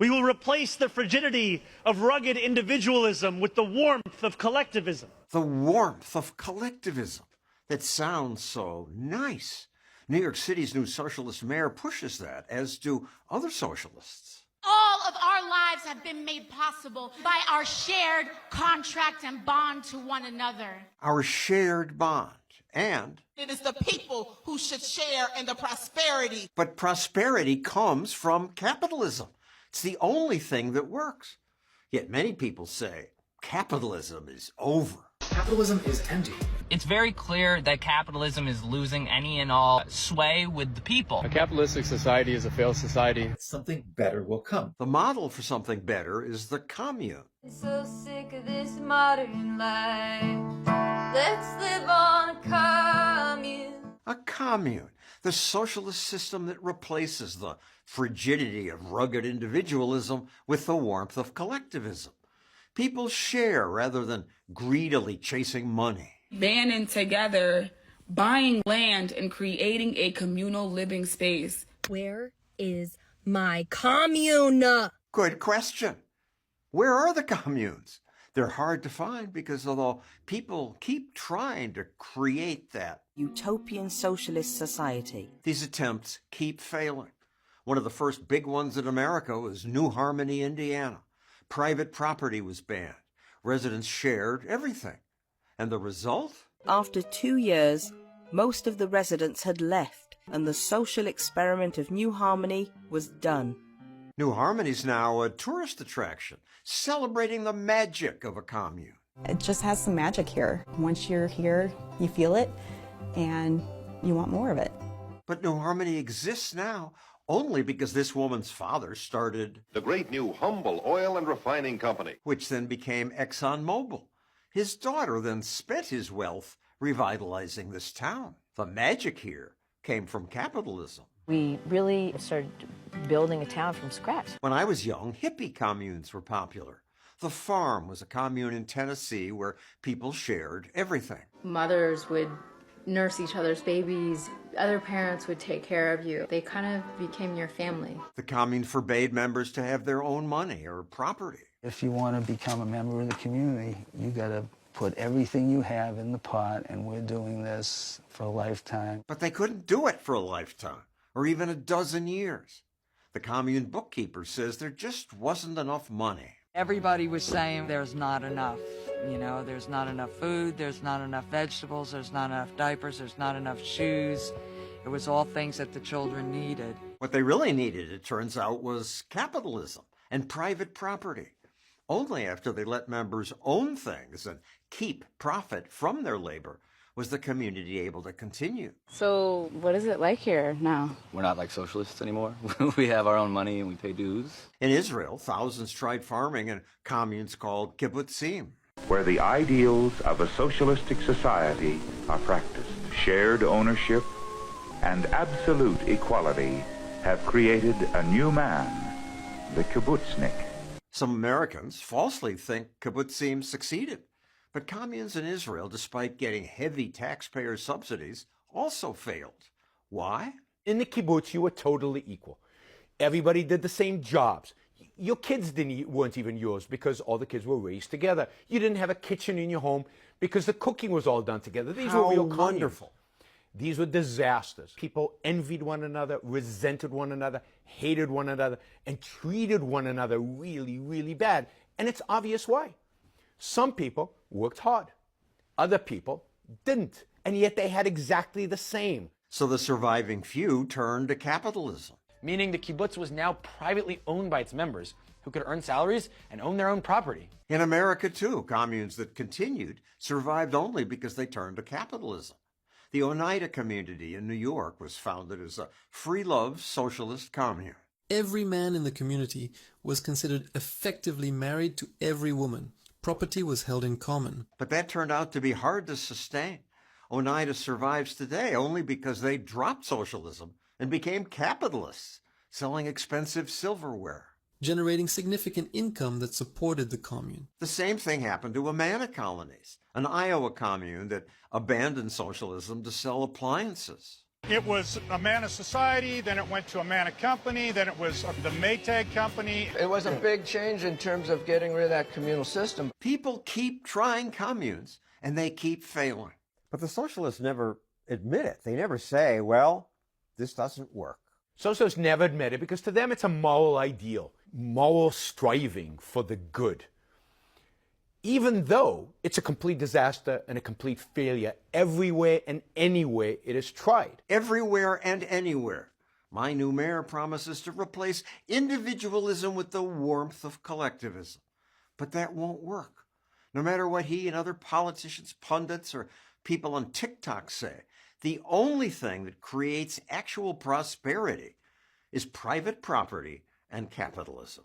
We will replace the frigidity of rugged individualism with the warmth of collectivism. The warmth of collectivism. That sounds so nice. New York City's new socialist mayor pushes that, as do other socialists. All of our lives have been made possible by our shared contract and bond to one another. Our shared bond. And it is the people who should share in the prosperity. But prosperity comes from capitalism. It's the only thing that works. Yet many people say capitalism is over. Capitalism is empty. It's very clear that capitalism is losing any and all sway with the people. A capitalistic society is a failed society. Something better will come. The model for something better is the commune. So sick of this modern life. Let's live on a commune. A commune, the socialist system that replaces the frigidity of rugged individualism with the warmth of collectivism. People share rather than greedily chasing money. Banding together, buying land, and creating a communal living space. Where is my commune? Good question. Where are the communes? They're hard to find because although people keep trying to create that utopian socialist society, these attempts keep failing. One of the first big ones in America was New Harmony, Indiana. Private property was banned. Residents shared everything. And the result? After 2 years, most of the residents had left, and the social experiment of New Harmony was done. New Harmony's now a tourist attraction, celebrating the magic of a commune. It just has some magic here. Once you're here, you feel it, and you want more of it. But New Harmony exists now only because this woman's father started the great new Humble Oil and Refining Company, which then became ExxonMobil. His daughter then spent his wealth revitalizing this town. The magic here came from capitalism. We really started building a town from scratch. When I was young, hippie communes were popular. The Farm was a commune in Tennessee where people shared everything. Mothers would nurse each other's babies. Other parents would take care of you. They kind of became your family. The commune forbade members to have their own money or property. If you want to become a member of the community, you got to put everything you have in the pot, and we're doing this for a lifetime. But they couldn't do it for a lifetime, or even a dozen years. The commune bookkeeper says there just wasn't enough money. Everybody was saying there's not enough. You know, there's not enough food, there's not enough vegetables, there's not enough diapers, there's not enough shoes. It was all things that the children needed. What they really needed, it turns out, was capitalism and private property. Only after they let members own things and keep profit from their labor was the community able to continue. So what is it like here now? We're not like socialists anymore. We have our own money and we pay dues. In Israel, thousands tried farming in communes called kibbutzim, where the ideals of a socialistic society are practiced. Shared ownership and absolute equality have created a new man, the kibbutznik. Some Americans falsely think kibbutzim succeeded. But communes in Israel, despite getting heavy taxpayer subsidies, also failed. Why? In the kibbutz, you were totally equal. Everybody did the same jobs. Your kids weren't even yours because all the kids were raised together. You didn't have a kitchen in your home because the cooking was all done together. These were real wonderful. These were disasters. People envied one another, resented one another, hated one another, and treated one another really, really bad. And it's obvious why. Some people worked hard. Other people didn't. And yet they had exactly the same. So the surviving few turned to capitalism. Meaning the kibbutz was now privately owned by its members, who could earn salaries and own their own property. In America, too, communes that continued survived only because they turned to capitalism. The Oneida community in New York was founded as a free-love socialist commune. Every man in the community was considered effectively married to every woman. Property was held in common. But that turned out to be hard to sustain. Oneida survives today only because they dropped socialism and became capitalists, selling expensive silverware, generating significant income that supported the commune. The same thing happened to Amana colonies, an Iowa commune that abandoned socialism to sell appliances. It was a man of society, then it went to a man of company, then it was the Maytag company. It was a big change in terms of getting rid of that communal system. People keep trying communes, and they keep failing. But the socialists never admit it. They never say, well, this doesn't work. Socialists never admit it because to them it's a moral ideal, moral striving for the good. Even though it's a complete disaster and a complete failure everywhere and anywhere it is tried. Everywhere and anywhere. My new mayor promises to replace individualism with the warmth of collectivism. But that won't work. No matter what he and other politicians, pundits, or people on TikTok say, the only thing that creates actual prosperity is private property and capitalism.